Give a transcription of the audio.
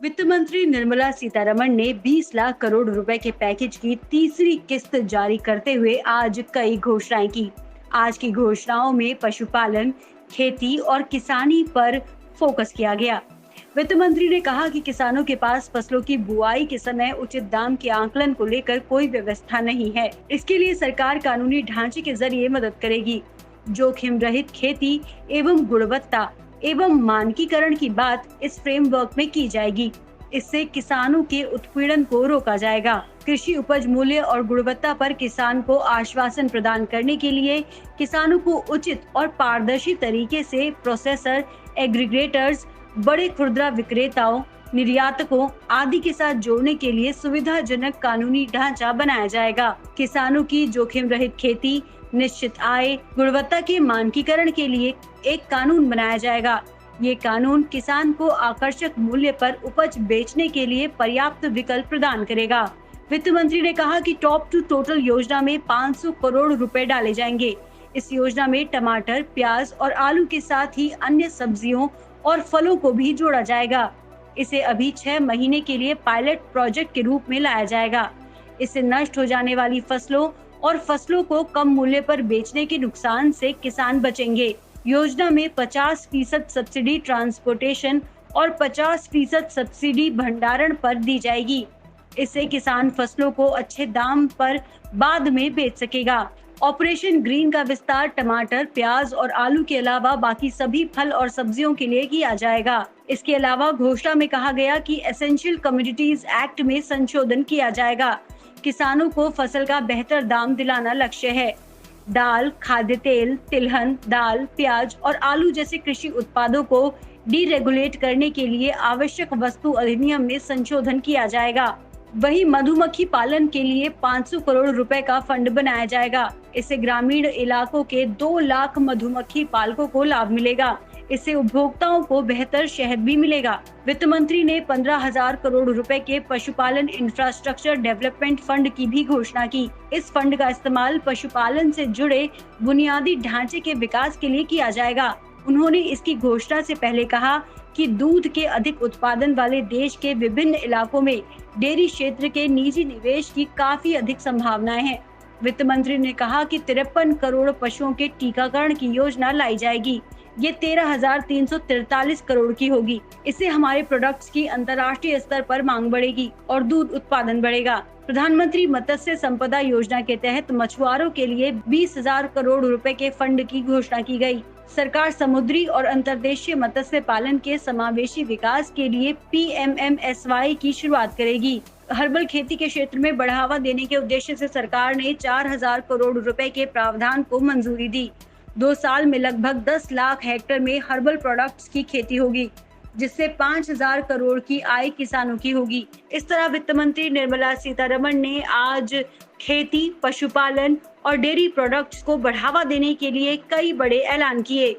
वित्त मंत्री निर्मला सीतारमण ने 20 लाख करोड़ रुपए के पैकेज की तीसरी किस्त जारी करते हुए आज कई घोषणाएं की। आज की घोषणाओं में पशुपालन, खेती और किसानी पर फोकस किया गया। वित्त मंत्री ने कहा कि किसानों के पास फसलों की बुआई के समय उचित दाम के आकलन को लेकर कोई व्यवस्था नहीं है। इसके लिए सरकार कानूनी ढांचे के जरिए मदद करेगी। जोखिम रहित खेती एवं गुणवत्ता एवं मानकीकरण की बात इस फ्रेमवर्क में की जाएगी। इससे किसानों के उत्पीड़न को रोका जाएगा। कृषि उपज मूल्य और गुणवत्ता पर किसान को आश्वासन प्रदान करने के लिए किसानों को उचित और पारदर्शी तरीके से प्रोसेसर, एग्रीगेटर्स, बड़े खुदरा विक्रेताओं, निर्यातकों आदि के साथ जोड़ने के लिए सुविधाजनक कानूनी ढांचा बनाया जाएगा। किसानों की जोखिम रहित खेती, निश्चित आय, गुणवत्ता के मानकीकरण के लिए एक कानून बनाया जाएगा। ये कानून किसान को आकर्षक मूल्य पर उपज बेचने के लिए पर्याप्त विकल्प प्रदान करेगा। वित्त मंत्री ने कहा कि टॉप टू टोटल योजना में 500 करोड़ रुपए डाले जाएंगे। इस योजना में टमाटर, प्याज और आलू के साथ ही अन्य सब्जियों और फलों को भी जोड़ा जाएगा। इसे अभी 6 महीने के लिए पायलट प्रोजेक्ट के रूप में लाया जाएगा। इससे नष्ट हो जाने वाली फसलों और फसलों को कम मूल्य पर बेचने के नुकसान से किसान बचेंगे। योजना में 50% सब्सिडी ट्रांसपोर्टेशन और 50% सब्सिडी भंडारण पर दी जाएगी। इससे किसान फसलों को अच्छे दाम पर बाद में बेच सकेगा। ऑपरेशन ग्रीन का विस्तार टमाटर, प्याज और आलू के अलावा बाकी सभी फल और सब्जियों के लिए किया जाएगा। इसके अलावा घोषणा में कहा गया कि एसेंशियल कमोडिटीज एक्ट में संशोधन किया जाएगा। किसानों को फसल का बेहतर दाम दिलाना लक्ष्य है। दाल, खाद्य तेल, तिलहन, दाल, प्याज और आलू जैसे कृषि उत्पादों को डीरेगुलेट करने के लिए आवश्यक वस्तु अधिनियम में संशोधन किया जाएगा। वहीं मधुमक्खी पालन के लिए 500 करोड़ रुपए का फंड बनाया जाएगा। इससे ग्रामीण इलाकों के 2 लाख मधुमक्खी पालकों को लाभ मिलेगा। इससे उपभोक्ताओं को बेहतर शहद भी मिलेगा। वित्त मंत्री ने 15,000 करोड़ रुपए के पशुपालन इंफ्रास्ट्रक्चर डेवलपमेंट फंड की भी घोषणा की। इस फंड का इस्तेमाल पशुपालन से जुड़े बुनियादी ढांचे के विकास के लिए किया जाएगा। उन्होंने इसकी घोषणा से पहले कहा कि दूध के अधिक उत्पादन वाले देश के विभिन्न इलाकों में डेयरी क्षेत्र के निजी निवेश की काफी अधिक संभावनाएं हैं। वित्त मंत्री ने कहा कि 53 करोड़ पशुओं के टीकाकरण की योजना लाई जाएगी। ये 13,343 करोड़ की होगी। इससे हमारे प्रोडक्ट्स की अंतर्राष्ट्रीय स्तर पर मांग बढ़ेगी और दूध उत्पादन बढ़ेगा। प्रधानमंत्री मत्स्य संपदा योजना के तहत मछुआरों के लिए 20,000 करोड़ रुपए के फंड की घोषणा की गई। सरकार समुद्री और अंतर्देशीय मत्स्य पालन के समावेशी विकास के लिए PMMSY की शुरुआत करेगी। हर्बल खेती के क्षेत्र में बढ़ावा देने के उद्देश्य से सरकार ने 4,000 करोड़ रुपए के प्रावधान को मंजूरी दी। 2 साल में लगभग 10 लाख हेक्टेयर में हर्बल प्रोडक्ट्स की खेती होगी, जिससे 5,000 करोड़ की आय किसानों की होगी। इस तरह वित्त मंत्री निर्मला सीतारमण ने आज खेती, पशुपालन और डेयरी प्रोडक्ट्स को बढ़ावा देने के लिए कई बड़े ऐलान किए।